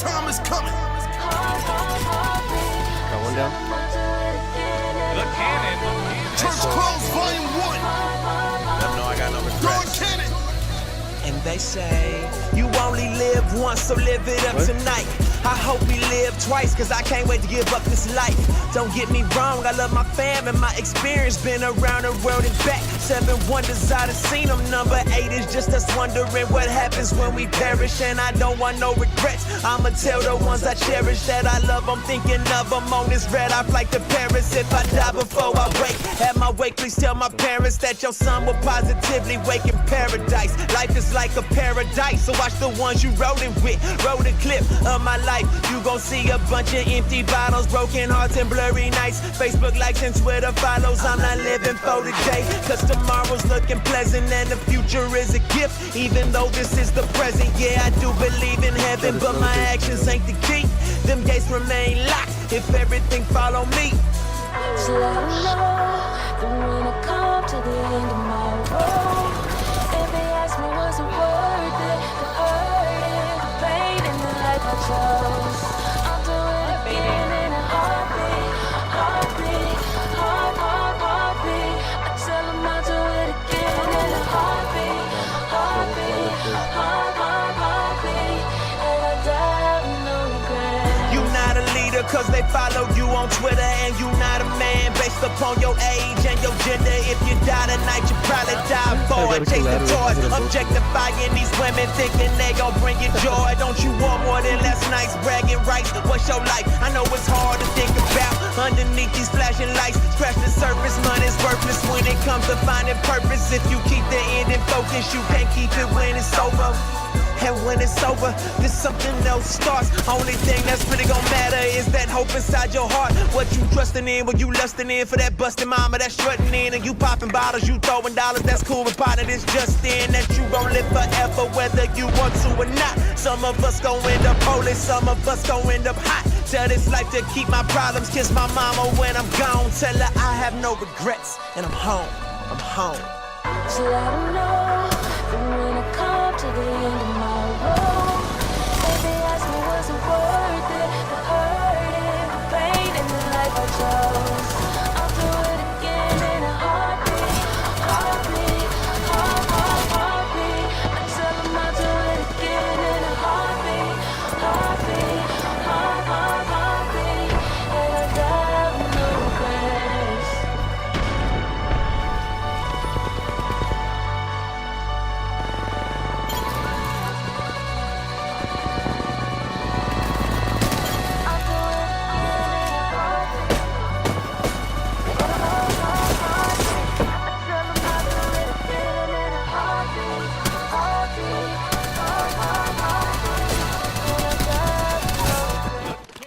time is coming. Got one down. The Cannon. Church Close, Volume 1. Let them know I got no Dog regrets. Cannon. And they say, you only live once, so live it up tonight. I hope we live twice, cause I can't wait to give up this life. Don't get me wrong, I love my fam and my experience. Been around the world and back. 7 wonders I done seen them. Number 8 is just us wondering what happens when we perish. And I don't want no regrets. I'ma tell the ones I cherish that I love. I'm thinking of them on this red eye flight to Paris. If I die before I wake, at my wake, please tell my parents that your son will positively wake in paradise. Life is like a paradise, so watch the ones you rolling with. Roll the clip of my life. You gon' see a bunch of empty bottles, broken hearts and blurry nights. Facebook likes and Twitter follows. I'm not living for today, cause tomorrow's looking pleasant and the future is a gift. Even though this is the present, yeah, I do believe in heaven, but my actions ain't the key. Them gates remain locked if everything follow me. So I know that when I come to the end of my road, if they ask me was it worth it, the hurt, the pain, and the life I chose, I'll do it again in a heartbeat, heartbeat, heartbeat. I tell them I'll do it again in a heartbeat, heartbeat, heartbeat, and I die with no regret. You not a leader cause they follow you on Twitter, and you not a man based upon your age and your gender. If you die tonight, you probably die bored, chasing toys, objectifying these women, thinking they gon' bring you joy. Don't you want more than last night's bragging rights? What's your life? I know it's hard to think about underneath these flashing lights. Scratch the surface, money's worthless when it comes to finding purpose. If you keep the end in focus, you can't keep it when it's over. And when it's over, then something else starts. Only thing that's really gon' matter is that hope inside your heart. What you trusting in, what you lusting in for that busted mama that's strutting in. And you popping bottles, you throwing dollars, that's cool. But part of this just in that you gon' live forever, whether you want to or not. Some of us gon' end up holy, some of us gon' end up hot. Tell this life to keep my problems, kiss my mama when I'm gone. Tell her I have no regrets, and I'm home, I'm home. So I don't know that when I come to the end of my road, if they ask me was it worth it, the hurt, the pain, and the life I chose, I'll do it again in a heartbeat, heartbeat, heartbeat. I tell them I'll do it again in a heartbeat, heartbeat, heartbeat, and I die with no regrets.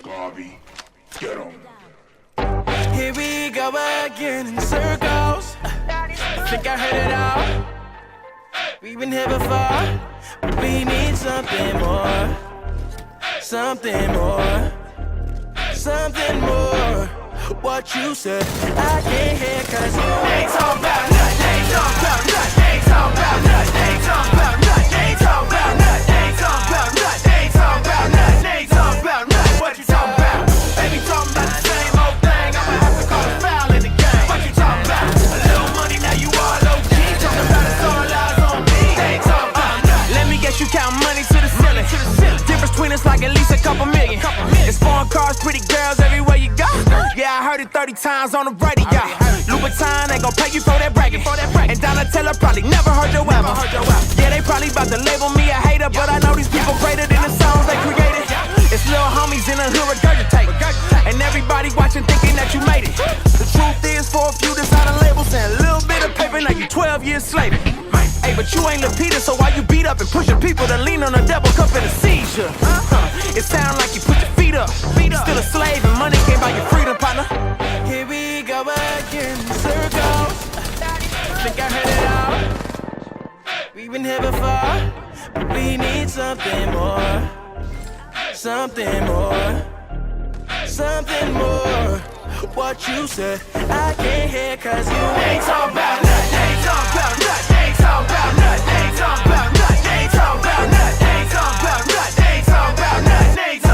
Bobby, get him. Here we go again in circles. I think I heard it all. We've been here before, but we need something more. Something more. Something more. What you said, I can't hear cause you ain't talking about nothing. Ain't talking about nothing. Ain't talking about nothing. Ain't talking about nothing. Ain't talking about nothing. Ain't talking about nothing. Ain't talking about nothing. Ain't talking about nothing. What you talking about? Baby talking about the same old thing. I'ma have to call a foul in the game. What you talking about? A little money, now you all low key. Talking about it's all eyes on me. Ain't talking about nothing. Let me guess you count money to the ceiling. Difference between us like at least a couple million. It's foreign cars, pretty girls everywhere you go. Yeah, I heard it 30 times on the radio. Louboutin ain't gon' pay you for that bragging. And Donatella probably never heard your album. Yeah, they probably about to label me a hater, but I know these people greater than the songs they created. It's little homies in the hood regurgitate, and everybody watching thinking that you made it. The truth is, for a few designer labels and a little bit of paper, like you 12 years slated. Hey, but you ain't Lil Peter, so why you beat up and pushing people to lean on the devil cup in a seizure? It sound like you put your feet up. Still a slave and money can't buy your freedom, partner. Here we go again, circles. Think I heard it all. We've been here before, but we need something more. Something more. Something more. What you said, I can't hear cause you ain't talking about nothing. Ain't talking about nothing. Ain't talking about nothing. Ain't talking about nothing. Ain't talking about nothing. Ain't talking about nothing. Ain't talking about nothing. Ain't talking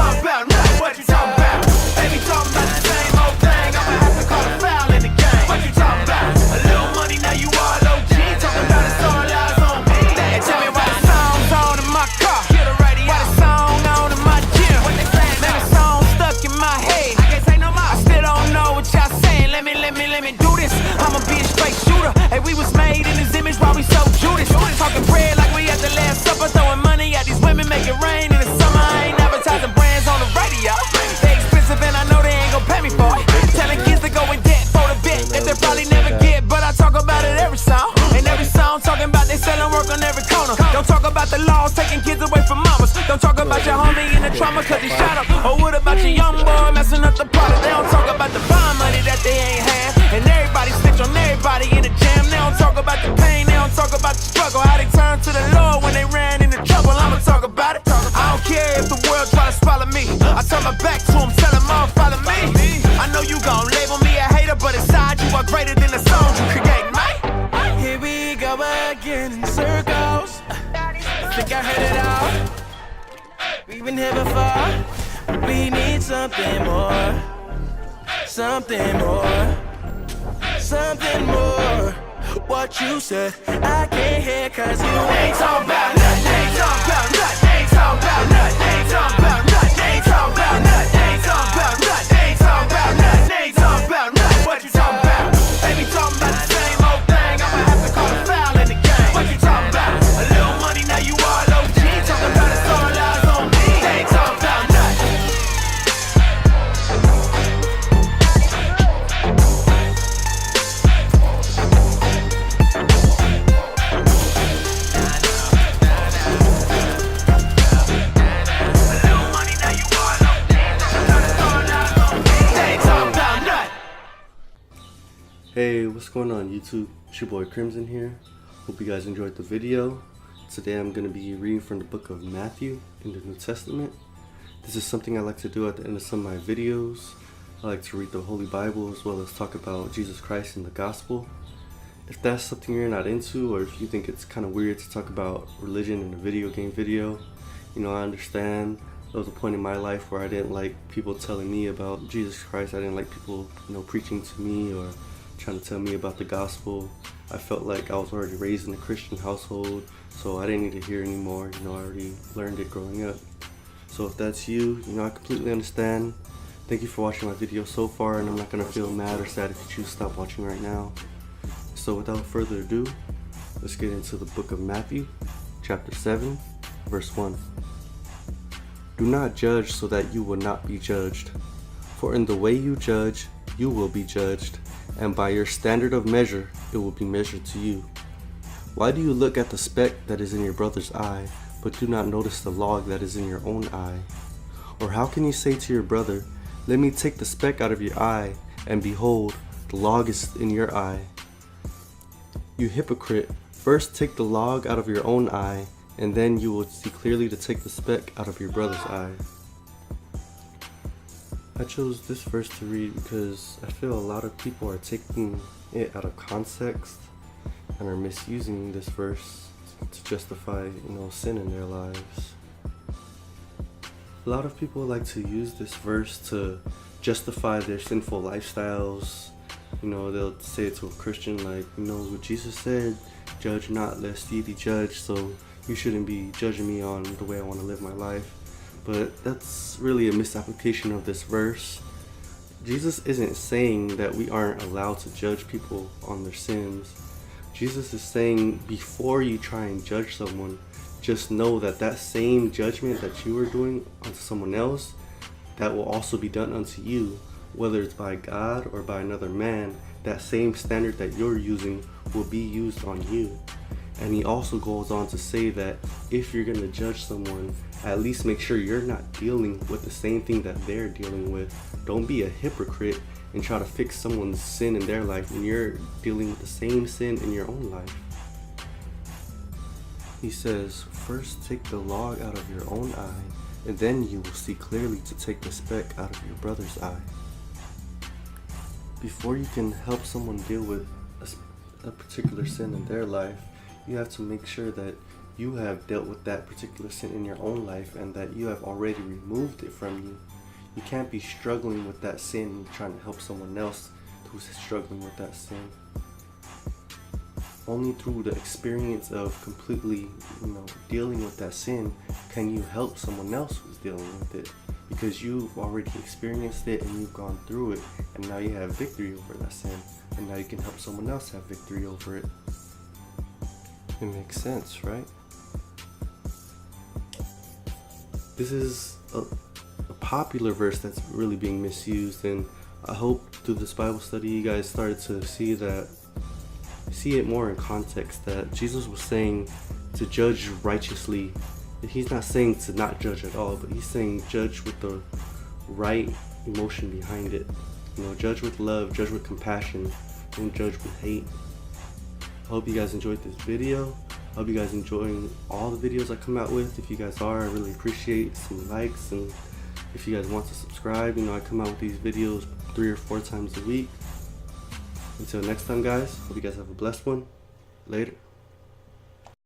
about your homie in the trauma cause he shot him? Or what about your young boy messing up the product? They don't talk about the bond money that they ain't had. And everybody snitch on everybody in the jam. They don't talk about the pain, they don't talk about the struggle. How they turned to the Lord when they ran into trouble. I'ma talk about it. I don't care if the world try to swallow me. I turn my back to them, tell them all follow me. I know you gon' label me a hater, but inside you are greater than the songs you create, mate. Here we go again in circles. I think I heard it all. We've been here before. We need something more. Something more. Something more. What you said, I can't hear cause you ain't talking about nothing. Ain't talking about nothing. Ain't talking about nothing. Ain't talking about nothing. Ain't talking about nothing. Ain't talking about nothing. Ain't talking about nothing. Ain't talking about nothing. What you talking about? They be talking about the same old thing. I'ma have to call a foul in the game. What you talking about? A little money, now you all OG. Talking about it's all eyes on me. They ain't talking about nothing. Hey, what's going on YouTube? It's your boy Crimson here. Hope you guys enjoyed the video. Today I'm going to be reading from the book of Matthew in the New Testament. This is something I like to do at the end of some of my videos. I like to read the Holy Bible as well as talk about Jesus Christ and the Gospel. If that's something you're not into, or if you think it's kind of weird to talk about religion in a video game video, you know, I understand. There was a point in my life where I didn't like people telling me about Jesus Christ. I didn't like people, you know, preaching to me or trying to tell me about the gospel. I felt like I was already raised in a Christian household, so I didn't need to hear anymore. You know, I already learned it growing up. So if that's you, you know, I completely understand. Thank you for watching my video so far, and I'm not gonna feel mad or sad if you choose to stop watching right now. So without further ado, let's get into the book of Matthew, chapter 7, verse 1. Do not judge so that you will not be judged. For in the way you judge, you will be judged, and by your standard of measure, it will be measured to you. Why do you look at the speck that is in your brother's eye, but do not notice the log that is in your own eye? Or how can you say to your brother, let me take the speck out of your eye, and behold, the log is in your eye? You hypocrite, first take the log out of your own eye, and then you will see clearly to take the speck out of your brother's eye. I chose this verse to read because I feel a lot of people are taking it out of context and are misusing this verse to justify, you know, sin in their lives. A lot of people like to use this verse to justify their sinful lifestyles. You know, they'll say it to a Christian like, you know, what Jesus said, judge not lest ye be judged, so you shouldn't be judging me on the way I want to live my life. But that's really a misapplication of this verse. Jesus isn't saying that we aren't allowed to judge people on their sins. Jesus is saying before you try and judge someone, just know that that same judgment that you are doing onto someone else, that will also be done unto you, whether it's by God or by another man. That same standard that you're using will be used on you. And he also goes on to say that if you're going to judge someone, at least make sure you're not dealing with the same thing that they're dealing with. Don't be a hypocrite and try to fix someone's sin in their life when you're dealing with the same sin in your own life. He says, first take the log out of your own eye, and then you will see clearly to take the speck out of your brother's eye. Before you can help someone deal with a particular sin in their life, you have to make sure that you have dealt with that particular sin in your own life and that you have already removed it from you. You can't be struggling with that sin and trying to help someone else who's struggling with that sin. Only through the experience of completely, you know, dealing with that sin can you help someone else who's dealing with it, because you've already experienced it and you've gone through it, and now you have victory over that sin, and now you can help someone else have victory over it. It makes sense, right? This is a popular verse that's really being misused, and I hope through this Bible study you guys started to see it more in context, that Jesus was saying to judge righteously he's not saying to not judge at all, but he's saying judge with the right emotion behind it. You know, judge with love, judge with compassion, don't judge with hate. I hope you guys enjoyed this video. I hope you guys enjoying all the videos I come out with. If you guys are, I really appreciate some likes, and if you guys want to subscribe, you know, I come out with these videos 3 or 4 times a week. Until next time, guys, hope you guys have a blessed one. Later.